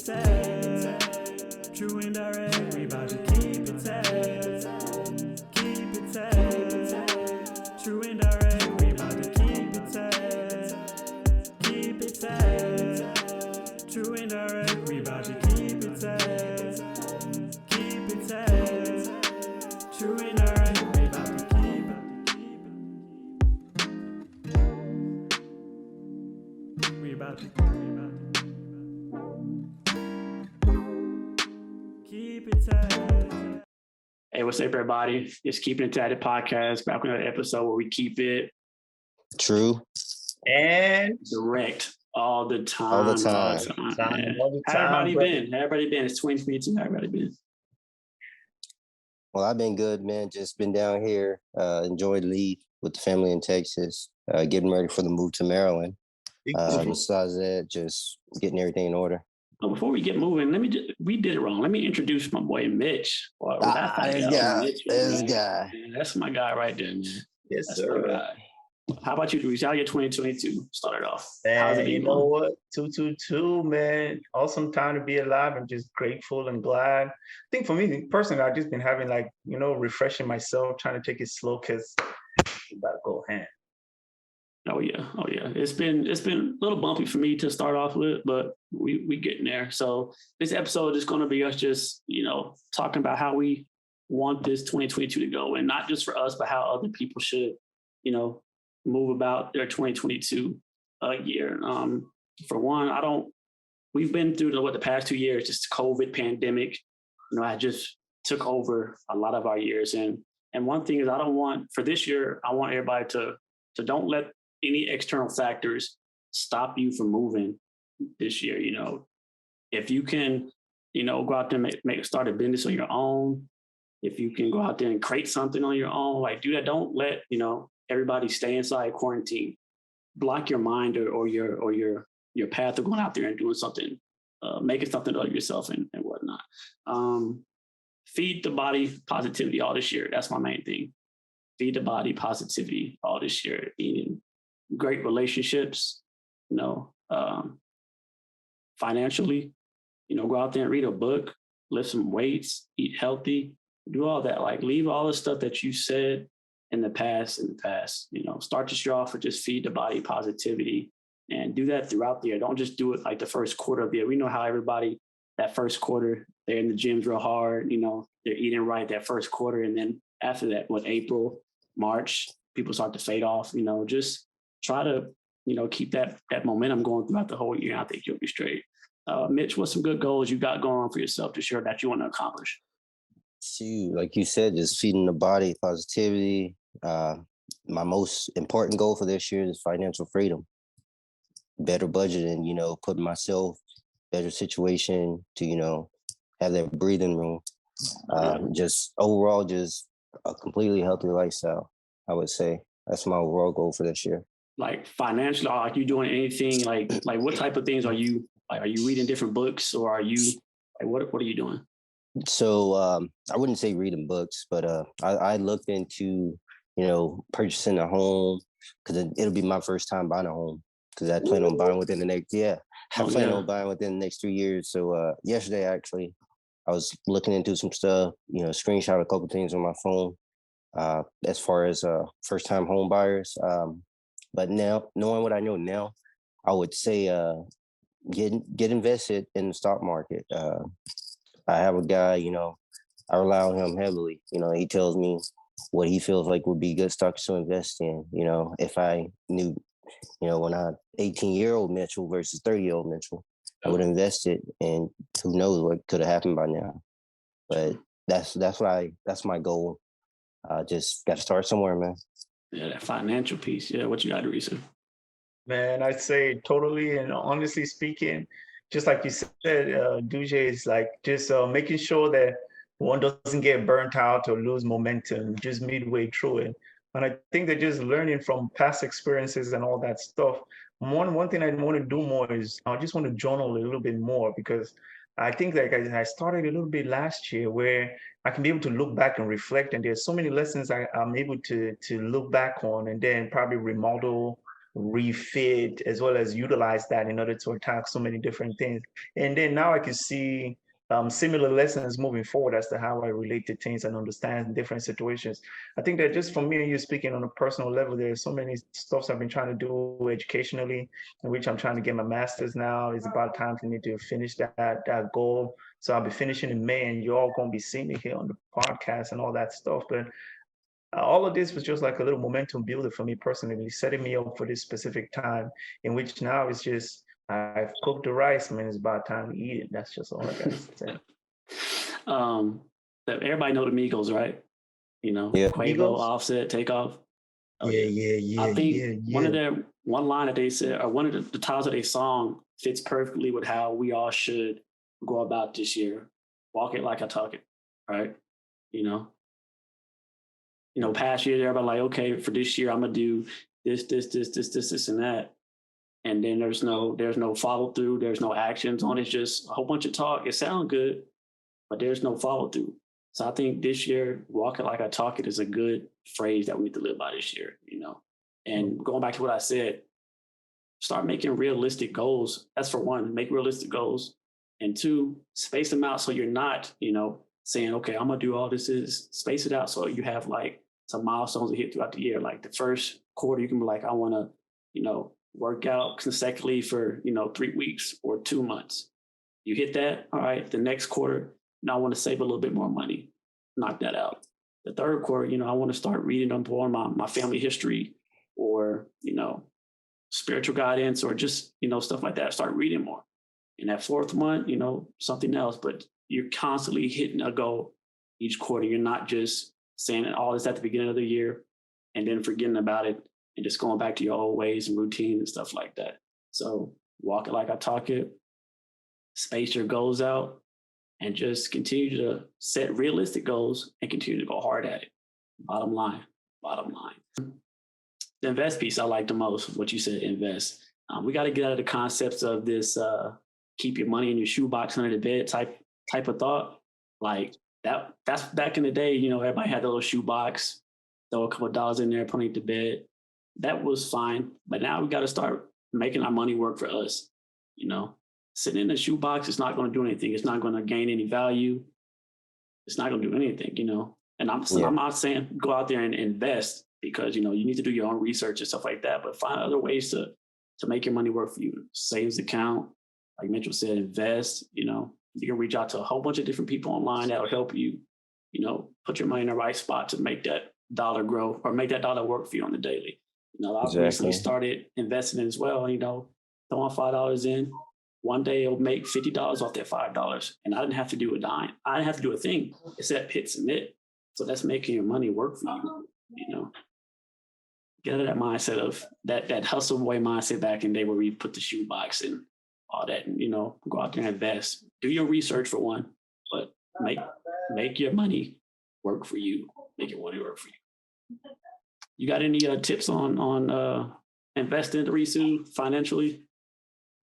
it tight. True and direct, we about to keep it tight. Keep it tight. True and direct, we about to keep it tight. Keep it tight. True and direct, we about to keep it tight. Keep it tight. True and direct, we about to keep it. We about to keep it tight. Hey, what's up, everybody? It's Keeping It T.A.D podcast. Back with another episode where we keep it true and direct all the time. All the time. Man. All the How everybody brother. been? How everybody been? It's 2022. How everybody been? Well, I've been good, man. Just been down here, enjoyed leave with the family in Texas, getting ready for the move to Maryland. Besides that, just getting everything in order. Before we get moving, we did it wrong. Let me introduce my boy Mitch. Well, This guy. Man, that's my guy right there, man. Yes, That's sir. my guy. How about you, Reese? How your 2022 started off? How's it And you been know going? what? 222, man. Awesome time to be alive. I'm just grateful and glad. I think for me personally, I've just been having refreshing myself, trying to take it slow because we gotta go hand. Oh yeah. It's been a little bumpy for me to start off with, but we getting there. So this episode is going to be us just talking about how we want this 2022 to go, and not just for us, but how other people should move about their 2022 year. For one, we've been through the past 2 years, just COVID pandemic. I just took over a lot of our years, and one thing is I don't want for this year. I want everybody to don't let any external factors stop you from moving this year. If you can, go out there and start a business on your own. If you can go out there and create something on your own, do that. Don't let, everybody stay inside quarantine, block your mind or your path of going out there and doing something, making something of yourself and whatnot. Feed the body positivity all this year. That's my main thing. Feed the body positivity all this year. Eating great relationships, financially, go out there and read a book, lift some weights, eat healthy, do all that. Leave all the stuff that you said in the past. Start this year off with just feed the body positivity and do that throughout the year. Don't just do it like the first quarter of the year. We know how everybody, that first quarter, they're in the gyms real hard, they're eating right that first quarter. And then after that, April, March, people start to fade off. Just try to, keep that momentum going throughout the whole year. I think you'll be straight. Mitch, what's some good goals you got going on for yourself this year that you want to accomplish? See, like you said, just feeding the body positivity. My most important goal for this year is financial freedom. Better budgeting, putting myself better situation to, have that breathing room. Just overall, just a completely healthy lifestyle, I would say. That's my overall goal for this year. Financially, are you doing anything like what type of things are you reading different books, or are you what are you doing? So I wouldn't say reading books, but I looked into, purchasing a home because it'll be my first time buying a home because I plan on buying within the next, on buying within the next 3 years. So yesterday, actually, I was looking into some stuff, screenshot a couple things on my phone as far as first time home buyers. But now, knowing what I know now, I would say get invested in the stock market. I have a guy, I rely on him heavily. He tells me what he feels like would be good stocks to invest in. If I knew, when I 18-year-old Mitchell versus 30-year-old Mitchell, I would invest it, and who knows what could have happened by now. But that's my goal. Just got to start somewhere, man. Yeah, that financial piece. Yeah, what you got to research? Man, I'd say totally and honestly speaking, just like you said, Duje is just making sure that one doesn't get burnt out or lose momentum just midway through it. And I think that just learning from past experiences and all that stuff. One thing I want to do more is I just want to journal a little bit more, because I think I started a little bit last year where I can be able to look back and reflect, and there's so many lessons I'm able to look back on and then probably remodel refit as well as utilize that in order to attack so many different things. And then now I can see similar lessons moving forward as to how I relate to things and understand different situations. I think that just for me and you speaking on a personal level, there's so many stuffs I've been trying to do educationally, in which I'm trying to get my master's now. It's about time for me to finish that goal. So I'll be finishing in May, and you're all going to be seeing it here on the podcast and all that stuff. But all of this was just like a little momentum builder for me personally, setting me up for this specific time in which now it's just I've cooked the rice, man. It's about time to eat it. That's just all I got to say. Everybody know the Migos, right? You know, Yeah. Quavo, Migos? Offset, Takeoff. Oh, Yeah. I think one line that they said, or one of the titles of their song fits perfectly with how we all should go about this year. Walk it like I talk it, right? You know, past years, everybody like, okay, for this year, I'm gonna do this, and that. And then there's no follow through, there's no actions on it, just a whole bunch of talk. It sounds good, but there's no follow through. So I think this year, walk it like I talk it is a good phrase that we need to live by this year, you know. And going back to what I said, start making realistic goals. That's for one, make realistic goals. And two, space them out so you're not, you know, saying, okay, I'm gonna do all this, space it out so you have like some milestones to hit throughout the year. Like the first quarter, you can be like, I wanna, you know, work out consecutively for, you know, 3 weeks or 2 months. You hit that, all right, the next quarter, now I want to save a little bit more money, knock that out. The third quarter, you know, I want to start reading up on my family history or, you know, spiritual guidance or just, you know, stuff like that. Start reading more. In that fourth month, you know, something else, but you're constantly hitting a goal each quarter. You're not just saying all this at the beginning of the year and then forgetting about it and just going back to your old ways and routine and stuff like that. So walk it like I talk it, space your goals out, and just continue to set realistic goals and continue to go hard at it. Bottom line. The invest piece I like the most, what you said, invest. We got to get out of the concepts of this keep your money in your shoebox under the bed type of thought. Like that's back in the day, you know, everybody had a little shoebox, throw a couple of dollars in there, put it to bed. That was fine. But now we got to start making our money work for us. You know, sitting in the shoebox is not going to do anything. It's not going to gain any value. It's not going to do anything, you know. And I'm not saying go out there and invest because, you know, you need to do your own research and stuff like that. But find other ways to make your money work for you. Savings account, like Mitchell said, invest. You know, you can reach out to a whole bunch of different people online that will help you, you know, put your money in the right spot to make that dollar grow or make that dollar work for you on the daily. You know, I've recently started investing as well, you know, throwing $5 in. One day it'll make $50 off that $5. And I didn't have to do a dime. I didn't have to do a thing except hit submit. So that's making your money work for you, you know. Get out of that mindset of that hustle boy mindset back in the day where we put the shoebox and all that and, you know, go out there and invest. Do your research for one, but make your money work for you. Make your money work for you. You got any tips on investing, Resu, financially?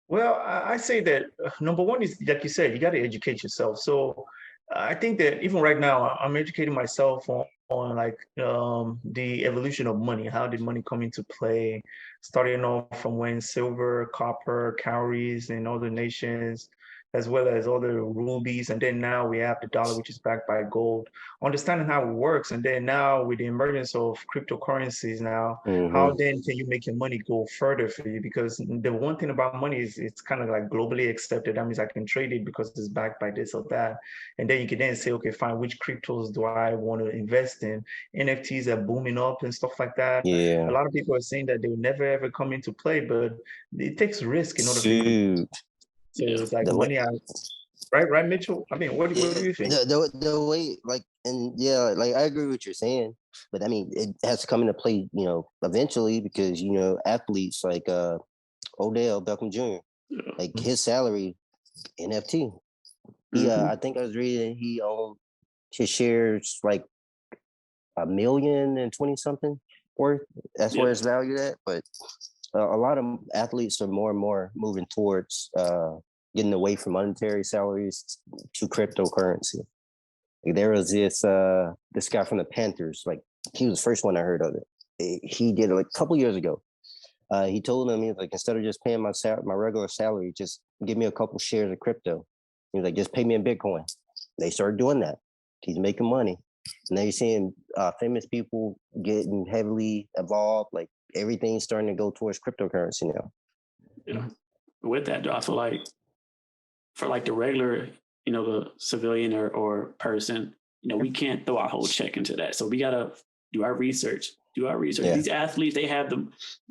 Well, I say that number one is, like you said, you got to educate yourself. So I think that even right now, I'm educating myself on like the evolution of money. How did money come into play? Starting off from when silver, copper, cowries in other nations, as well as other rubies. And then now we have the dollar, which is backed by gold. Understanding how it works. And then now with the emergence of cryptocurrencies now, how then can you make your money go further for you? Because the one thing about money is it's kind of like globally accepted. That means I can trade it because it's backed by this or that. And then you can then say, okay, fine, which cryptos do I want to invest in? NFTs are booming up and stuff like that. Yeah. A lot of people are saying that they will never ever come into play, but it takes risk in order for you. So it's like money, right, Mitchell? I mean, what do you think? The way, like, and yeah, like I agree with what you're saying, but I mean, it has to come into play, you know, eventually because, you know, athletes like Odell Beckham Jr., like his salary, NFT. I think I was reading he owned his shares like $1,020,000 something worth. That's where it's valued at. But a lot of athletes are more and more moving towards getting away from monetary salaries to cryptocurrency. Like there was this guy from the Panthers, like he was the first one I heard of it. He did it like a couple years ago. He told them, he was like, instead of just paying my regular salary, just give me a couple shares of crypto. He was like, just pay me in Bitcoin. They started doing that. He's making money. And now you're seeing famous people getting heavily involved. Like everything's starting to go towards cryptocurrency now. Yeah. With that, though, I feel like for like the regular, the civilian or person, we can't throw our whole check into that. So we gotta do our research. Yeah. These athletes, they have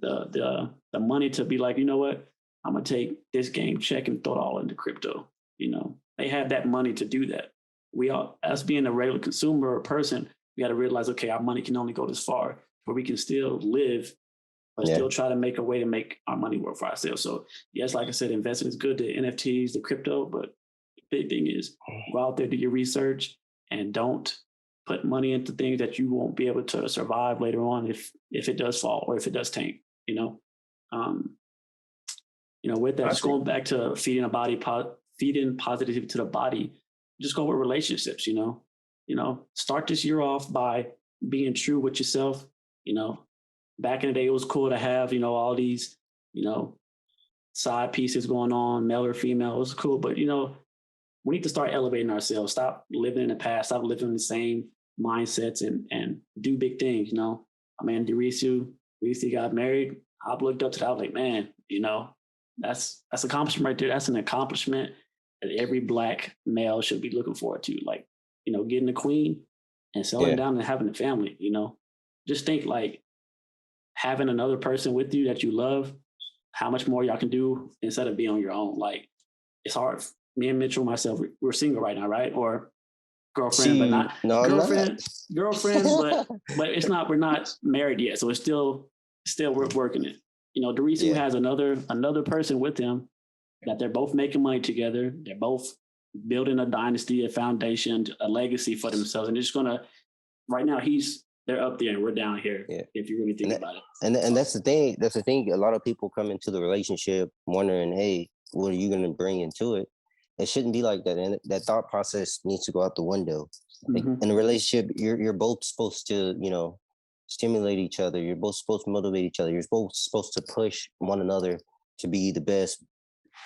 the money to be like, you know what, I'm gonna take this game check and throw it all into crypto. They have that money to do that. We all, us being a regular consumer or person, we got to realize, okay, our money can only go this far, where we can still live, but still try to make a way to make our money work for ourselves. So yes, like I said, investing is good, the NFTs, the crypto, but the big thing is go out there, do your research, and don't put money into things that you won't be able to survive later on if it does fall or if it does tank. With that, just going back to feeding positivity to the body, just go with relationships. Start this year off by being true with yourself. Back in the day, it was cool to have all these side pieces going on, male or female. It was cool, but we need to start elevating ourselves. Stop living in the past. Stop living in the same mindsets and do big things. My man Reese got married. I looked up to that. I was like, man, that's accomplishment right there. That's an accomplishment that every Black male should be looking forward to. Like, getting a queen and settling down and having a family. Just think like having another person with you that you love, how much more y'all can do instead of being on your own. Like, it's hard. Me and Mitchell, myself, we're single right now, right? Or girlfriend, but not girlfriends, but it's not. We're not married yet, so it's still we're working it. Darius who has another person with him that they're both making money together. They're both building a dynasty, a foundation, a legacy for themselves, and they're just gonna. Right now, they're up there and we're down here. Yeah. If you really think about it, and that's the thing. That's the thing. A lot of people come into the relationship wondering, hey, what are you going to bring into it? It shouldn't be like that, and that thought process needs to go out the window. Like, in a relationship, you're both supposed to, stimulate each other. You're both supposed to motivate each other. You're both supposed to push one another to be the best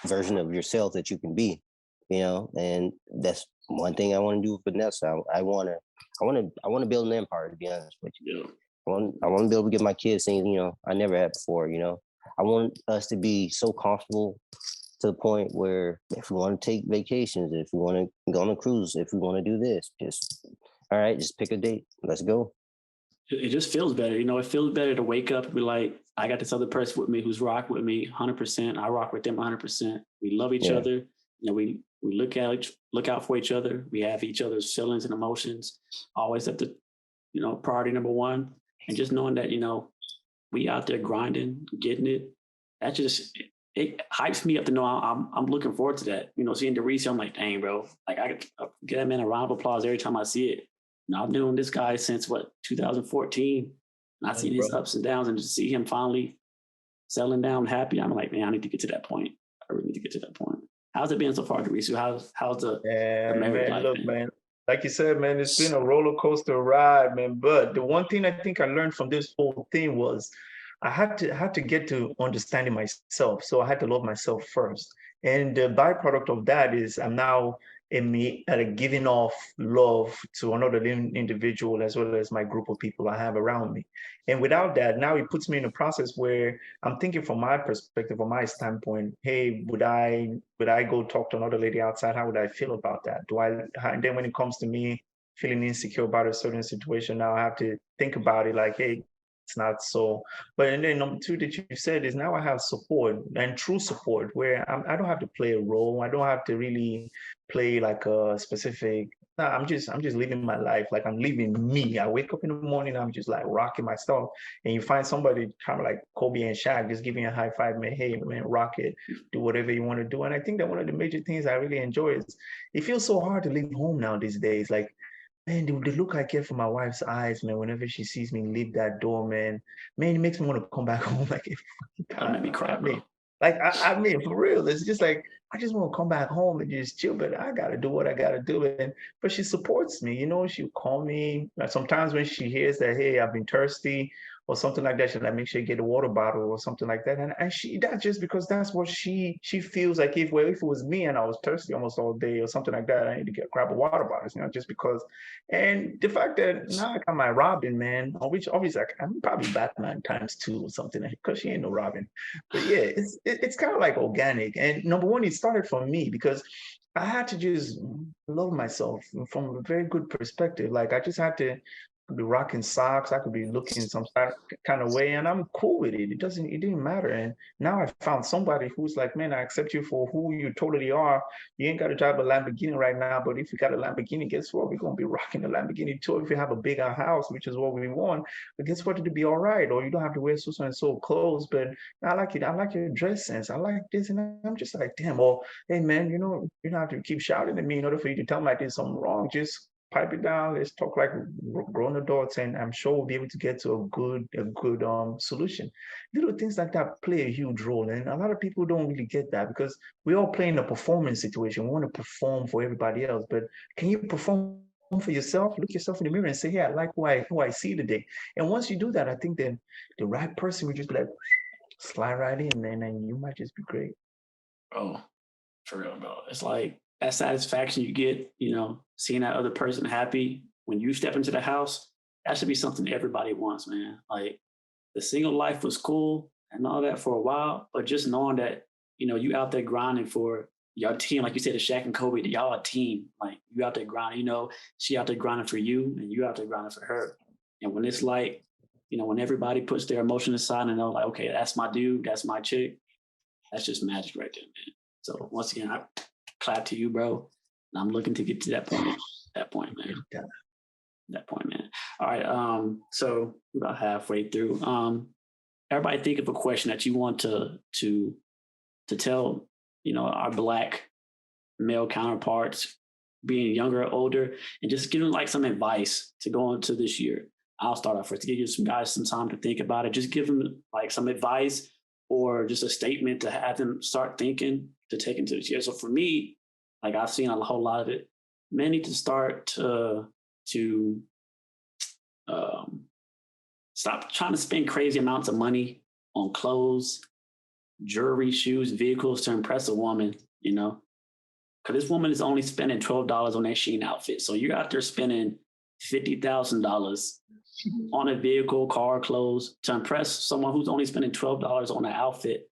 version of yourself that you can be. And that's one thing I want to do with Vanessa. I want to build an empire, to be honest with you. Yeah. I want to be able to get my kids things, I never had before. I want us to be so comfortable to the point where if we want to take vacations, if we want to go on a cruise, if we want to do this, all right, just pick a date. Let's go. It just feels better. It feels better to wake up and be like, I got this other person with me who's rock with me 100%. I rock with them 100%. We love each other. We look out for each other. We have each other's feelings and emotions always at the, priority number one. And just knowing that, we out there grinding, getting it. That just, it hypes me up to know I'm looking forward to that. Seeing Darius, I'm like, dang, bro. Like, I get him in a round of applause every time I see it. I've known this guy since 2014. And I've seen his ups and downs, and to see him finally settling down, happy. I'm like, man, I need to get to that point. I really need to get to that point. How's it been so far, Darius? How's the married life? Look, man, like you said, man, it's been a roller coaster ride, man. But the one thing I think I learned from this whole thing was I had to get to understanding myself. So I had to love myself first. And the byproduct of that is I'm now giving off love to another individual as well as my group of people I have around me. And without that, now it puts me in a process where I'm thinking from my perspective, from my standpoint, hey, would I go talk to another lady outside? How would I feel about that? And then when it comes to me feeling insecure about a certain situation, now I have to think about it like, hey, it's not so. But and then number two that you said is now I have support, and true support, where I don't have to play a role. I don't have to really play like a specific. No, I'm just living my life like I'm living me. I wake up in the morning, I'm just like rocking my stuff, and you find somebody kind of like Kobe and Shaq just giving you a high five, man. Hey, man, rock it, do whatever you want to do. And I think that one of the major things I really enjoy is it feels so hard to leave home now these days. Like, man, the look I get from my wife's eyes, man, whenever she sees me leave that door, man, it makes me want to come back home like every fucking time. That made me cry, bro. I mean, for real, it's just like, I just want to come back home and just chill, but I got to do what I got to do. But she supports me, she'll call me. Sometimes when she hears that, hey, I've been thirsty, or something like that. She's like, make sure you get a water bottle or something like that. And that's just because that's what she feels like. If it was me and I was thirsty almost all day or something like that, I need to grab a water bottle, just because. And the fact that now I got my Robin, man, which obviously I'm probably Batman times two or something, because she ain't no Robin. But yeah, it's kind of like organic. And number one, it started from me because I had to just love myself from a very good perspective. Like I just had to be rocking socks. I could be looking some kind of way, and I'm cool with it. It didn't matter. And now I found somebody who's like, man, I accept you for who you totally are. You ain't got to drive a Lamborghini right now, but if you got a Lamborghini, guess what? We're gonna be rocking a Lamborghini too. If you have a bigger house, which is what we want, but guess what? It'll be all right. Or you don't have to wear so and so clothes, but I like it. I like your dress sense. I like this, and I'm just like, damn. Or hey, man, you don't have to keep shouting at me in order for you to tell me I did something wrong. Just pipe it down. Let's talk like grown adults, and I'm sure we'll be able to get to a good solution. Little things like that play a huge role, and a lot of people don't really get that because we all play in a performance situation. We want to perform for everybody else, but can you perform for yourself? Look yourself in the mirror and say, "Yeah, I like who I see today." And once you do that, I think then the right person will just be like, slide right in, man, and you might just be great. Oh, for real, bro. It's like that satisfaction you get, seeing that other person happy when you step into the house. That should be something everybody wants, man. Like the single life was cool and all that for a while, but just knowing that, you out there grinding for your team, like you said, the Shaq and Kobe, y'all a team. Like you out there grinding, she out there grinding for you and you out there grinding for her. And when it's like, when everybody puts their emotion aside and they're like, okay, that's my dude, that's my chick, that's just magic right there, man. So once again, I clap to you, bro. And I'm looking to get to that point. Man. That point, man. All right. So we're about halfway through. Everybody think of a question that you want to tell, our Black male counterparts, being younger or older, and just give them like some advice to go into this year. I'll start off first to give you some guys some time to think about it. Just give them like some advice or just a statement to have them start thinking to take into this year. So for me, like I've seen a whole lot of it. Men need to start to stop trying to spend crazy amounts of money on clothes, jewelry, shoes, vehicles to impress a woman, because this woman is only spending $12 on that Shein outfit. So you're out there spending $50,000 on a vehicle, car, clothes to impress someone who's only spending $12 on an outfit.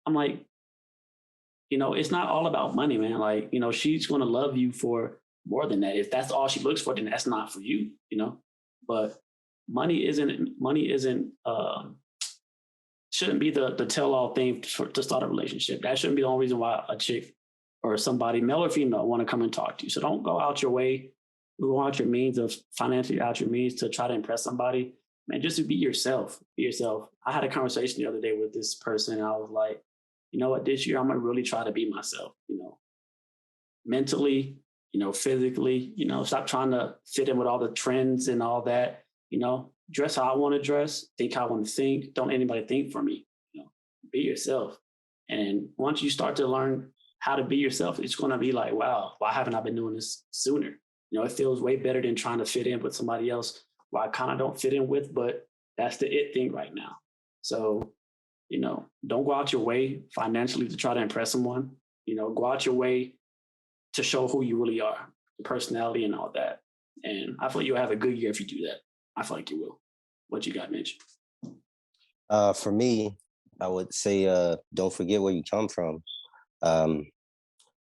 I'm like, it's not all about money, man. Like, she's going to love you for more than that. If that's all she looks for, then that's not for you, but money shouldn't be the tell-all thing to start a relationship. That shouldn't be the only reason why a chick or somebody, male or female, want to come and talk to you. So don't go out your way, go out your means of financially out your means to try to impress somebody. Man, just to be yourself. Be yourself. I had a conversation the other day with this person. And I was like, you know what, this year I'm gonna really try to be myself, mentally, physically, stop trying to fit in with all the trends and all that, dress how I want to dress, think how I want to think. Don't anybody think for me, be yourself. And once you start to learn how to be yourself, it's going to be like, wow, why haven't I been doing this sooner? It feels way better than trying to fit in with somebody else who I kind of don't fit in with, but that's the it thing right now. So, don't go out your way financially to try to impress someone. Go out your way to show who you really are, the personality and all that. And I feel like you'll have a good year if you do that. I feel like you will. What you got, Mitch? For me, I would say don't forget where you come from. A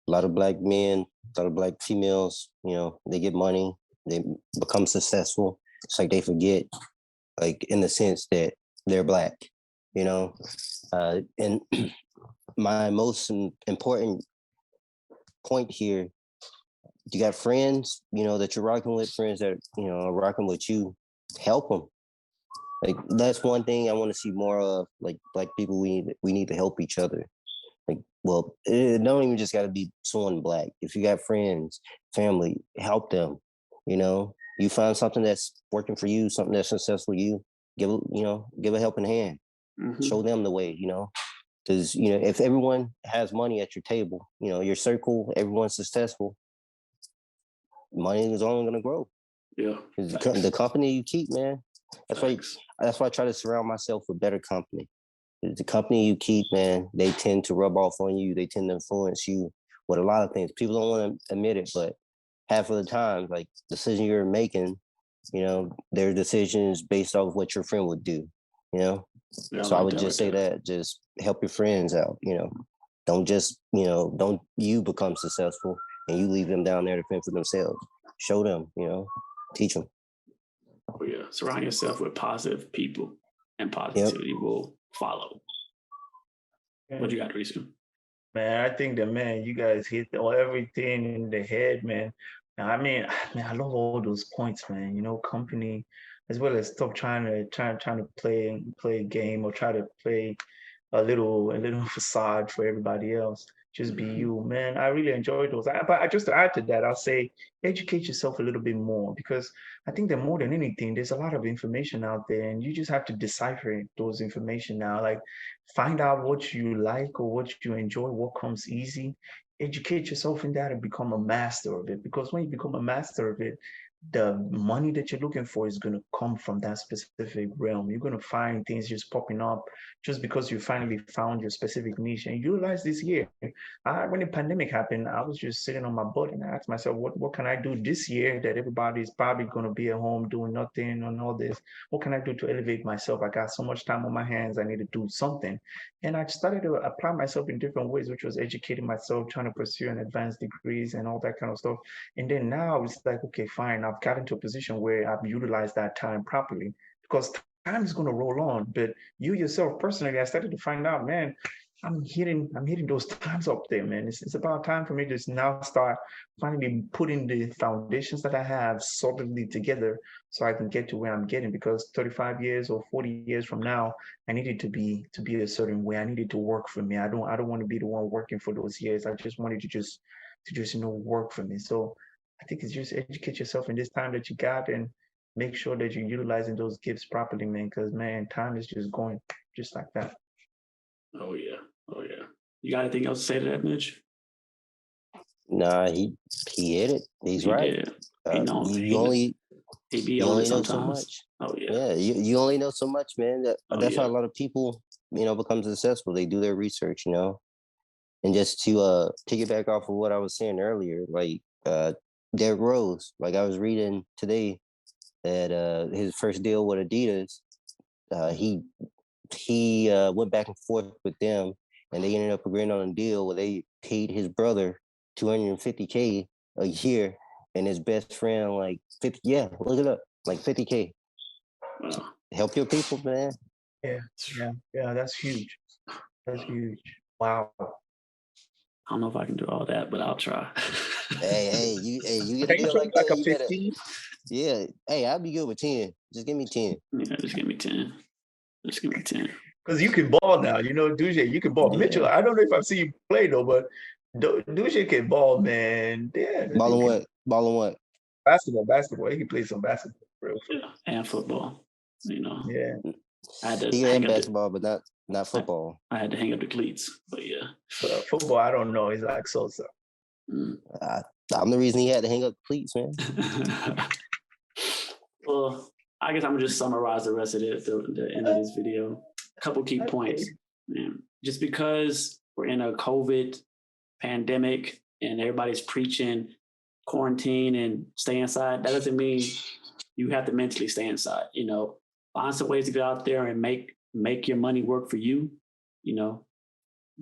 lot of Black men, a lot of Black females, they get money, they become successful. It's like they forget, like in the sense that they're Black, and my most important point here, you got friends, that you're rocking with, friends that, are rocking with you, help them. Like, that's one thing I want to see more of, like Black people, we need to help each other. Like, well, it don't even just got to be someone Black. If you got friends, family, help them, you find something that's working for you, something that's successful for you, give a helping hand, show them the way, because, if everyone has money at your table, your circle, everyone's successful, money is only going to grow. Yeah. The company you keep, man, That's why I try to surround myself with better company. The company you keep, man, they tend to rub off on you. They tend to influence you with a lot of things. People don't want to admit it, but half of the time, like decision you're making, their decisions based off what your friend would do, Yeah, So I like would that, just like say that, just help your friends out, Don't just, don't you become successful and you leave them down there to fend for themselves. Show them, teach them. Oh yeah, surround yourself with positive people, and Yep. positivity will follow. What you got, Reason? Man, I think that, man, you guys hit everything in the head, man. I mean, man, I love all those points, man. Company, as well as stop trying to play a game or try to play a little facade for everybody else. Just be you, man. I really enjoyed those. But just to add to that, I'll say educate yourself a little bit more, because I think that more than anything, there's a lot of information out there, and you just have to decipher those information now. Like, find out what you like or what you enjoy, what comes easy. Educate yourself in that and become a master of it. Because when you become a master of it, the money that you're looking for is going to come from that specific realm. You're going to find things just popping up just because you finally found your specific niche. And you realize this year, when the pandemic happened, I was just sitting on my butt and I asked myself, what can I do this year that everybody's probably going to be at home doing nothing and all this? What can I do to elevate myself? I got so much time on my hands. I need to do something. And I started to apply myself in different ways, which was educating myself, trying to pursue an advanced degrees and all that kind of stuff. And then now it's like, okay, fine. I've gotten to a position where I've utilized that time properly, because time is going to roll on. But you yourself personally, I started to find out, man, I'm hitting those times up there, man. It's about time for me to just now start finally putting the foundations that I have solidly together so I can get to where I'm getting. Because 35 years or 40 years from now, I needed to be a certain way. I needed to work for me. I don't want to be the one working for those years. I just wanted to just work for me. So I think it's just educate yourself in this time that you got, and make sure that you're utilizing those gifts properly, man. Because, man, time is just going just like that. Oh yeah. You got anything else to say to that, Mitch? Nah, he hit it. He's He right. did. He be You on only it know so sometimes. much. Oh yeah. Yeah, you only know so much, man. That's how a lot of people, become successful. They do their research, And just to piggyback off of what I was saying earlier, like Derrick Rose, like I was reading today that his first deal with Adidas, he went back and forth with them, and they ended up agreeing on a deal where they paid his brother $250K a year, and his best friend like 50. Yeah, look it up, like 50K. Wow. Help your people, man. Yeah. That's huge. That's huge. Wow. I don't know if I can do all that, but I'll try. Hey, you get a deal like like that, a you better. 15. Yeah. Hey, I'll be good with 10. Just give me 10. Yeah, just give me 10. Just give me 10. Because you can ball now, Duje, you can ball. Yeah. Mitchell, I don't know if I've seen you play though, but Duje can ball, man. Yeah. Balling what? Balling what? Basketball. He can play some basketball. Real Yeah, and football. Yeah. I had to He hang can up basketball, but not football. I had to hang up the cleats, but yeah. Football, I don't know. He's like so. I'm the reason he had to hang up the cleats, man. Well, I guess I'm gonna just summarize the rest of the end of this video. A couple key points. Man. Just because we're in a COVID pandemic and everybody's preaching quarantine and stay inside, that doesn't mean you have to mentally stay inside. Find some ways to get out there and make your money work for you.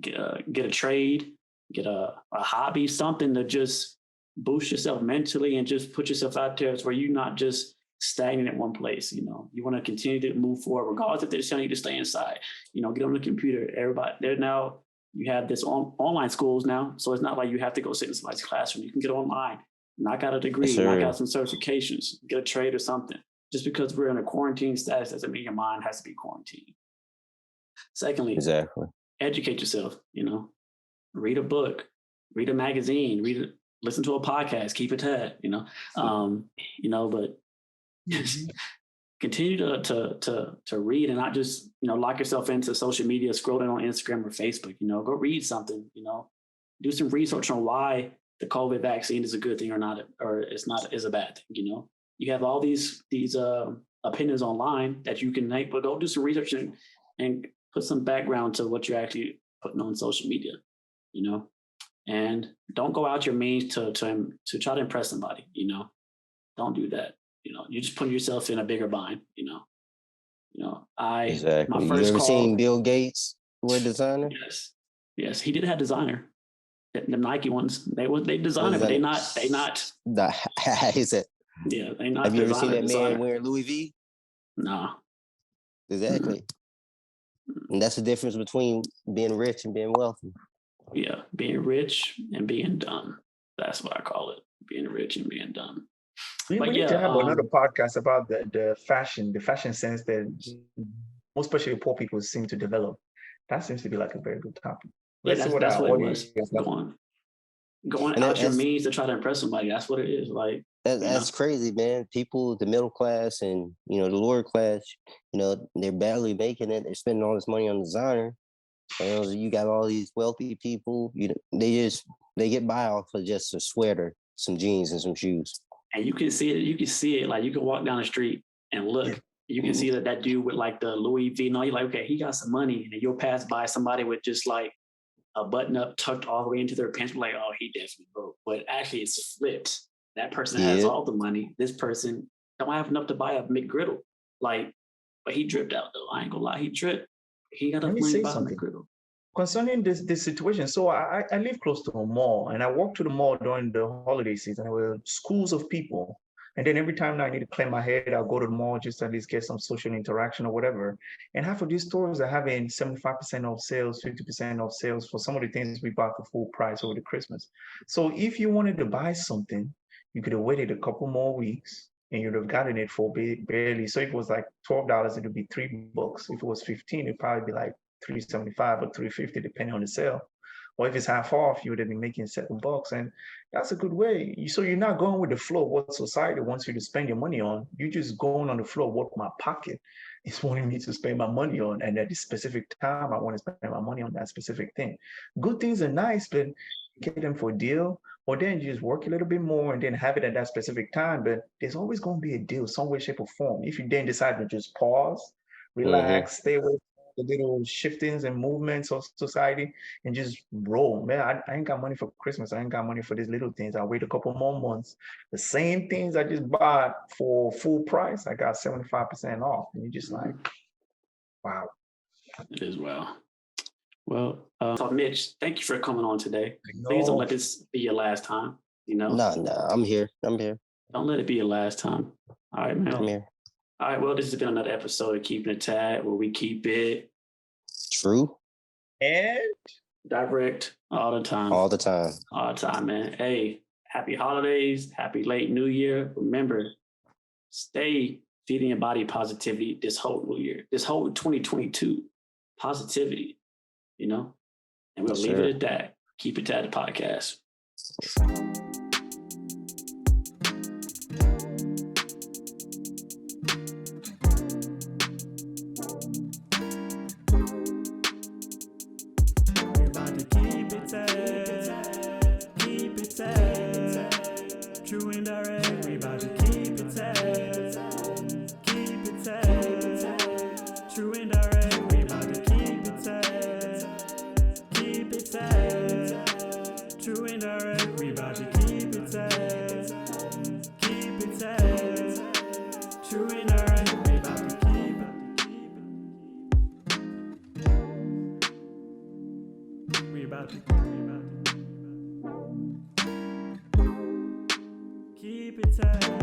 Get a trade, get a hobby, something to just boost yourself mentally and just put yourself out there where you're not just stagnant at one place. You want to continue to move forward, regardless if they're telling you to stay inside. Get on the computer. Everybody, there now, you have this online schools now, so it's not like you have to go sit in somebody's classroom. You can get online, knock out a degree, Yes, knock out some certifications, get a trade or something. Just because we're in a quarantine status doesn't mean your mind has to be quarantined. Secondly, Exactly. Educate yourself. Read a book, read a magazine, listen to a podcast, keep it tab. But continue to read and not just lock yourself into social media, scrolling on Instagram or Facebook. Go read something. Do some research on why the COVID vaccine is a good thing or not, or it's not is a bad thing. You have all these opinions online that you can make, but go do some research and put some background to what you're actually putting on social media, you know, and don't go out your means to try to impress somebody, you know, don't do that. You know, you're just putting yourself in a bigger bind, you know. Exactly. My You first ever call, seen Bill Gates wear designer? yes, he did have designer. The Nike ones, they designer, but they not. Nah, he said, Yeah, they not. have you ever seen that designer. man wearing Louis V? Nah. Exactly. And that's the difference between being rich and being wealthy. Yeah, being rich and being dumb. That's what I call it. Being rich and being dumb. We But need to yeah, have another podcast about the fashion sense that most especially poor people seem to develop. That seems to be like a very good topic. yeah, Let's see what that's our what it audience was. Going And out your means to try to impress somebody. That's what it is. Like that's crazy, man. People, the middle class and the lower class, they're barely making it. They're spending all this money on designer. And you got all these wealthy people. They get by off of just a sweater, some jeans, and some shoes. And you can see it. You can see it. Like you can walk down the street and look. Yeah. You can see that dude with like the Louis V. No, you're like, okay, he got some money, and you'll pass by somebody with just like a button up tucked all the way into their pants. Like, oh, he definitely broke. But actually, it's flipped. That person has all the money. This person don't have enough to buy a McGriddle. Like, but he dripped out though. I ain't gonna lie, he dripped. He got enough money to buy a McGriddle. Concerning this situation, so I live close to a mall, and I walk to the mall during the holiday season. There were schools of people, and then every time I need to clear my head, I'll go to the mall just to at least get some social interaction or whatever. And half of these stores are having 75% off sales, 50% off sales for some of the things we bought for full price over the Christmas. So if you wanted to buy something, you could have waited a couple more weeks and you'd have gotten it for barely. So if it was like $12, it would be $3. If it was 15, it'd probably be like $3.75 or $3.50, depending on the sale. Or if it's half off, you would have been making $7. And that's a good way. So you're not going with the flow of what society wants you to spend your money on. You're just going on the flow of what my pocket is wanting me to spend my money on. And at this specific time, I want to spend my money on that specific thing. Good things are nice, but get them for a deal, or then you just work a little bit more and then have it at that specific time. But there's always going to be a deal, some way, shape, or form. If you then decide to just pause, relax, stay away the little shiftings and movements of society and just roll. Man, I ain't got money for Christmas. I ain't got money for these little things. I'll wait a couple more months. The same things I just bought for full price, I got 75% off. And you're just like, wow. It is wow. Well, so Mitch, thank you for coming on today. Please don't let this be your last time. No, I'm here. Don't let it be your last time. All right, man. I'm here. All right, well, this has been another episode of Keeping It T.A.D, where we keep it true and direct all the time. All the time, man. Hey, happy holidays, happy late New Year. Remember, stay feeding your body positivity this whole new year, this whole 2022. Positivity, and we'll leave it at that. Keep It T.A.D podcast. Keep it T.A.D. True and direct, we about to keep it T.A.D. Keep it T.A.D. True and direct, we about to keep it T.A.D. Keep it T.A.D. True and direct, we about to keep it T.A.D. Keep it T.A.D. True and direct, we about to keep it. We about to keep it T.A.D.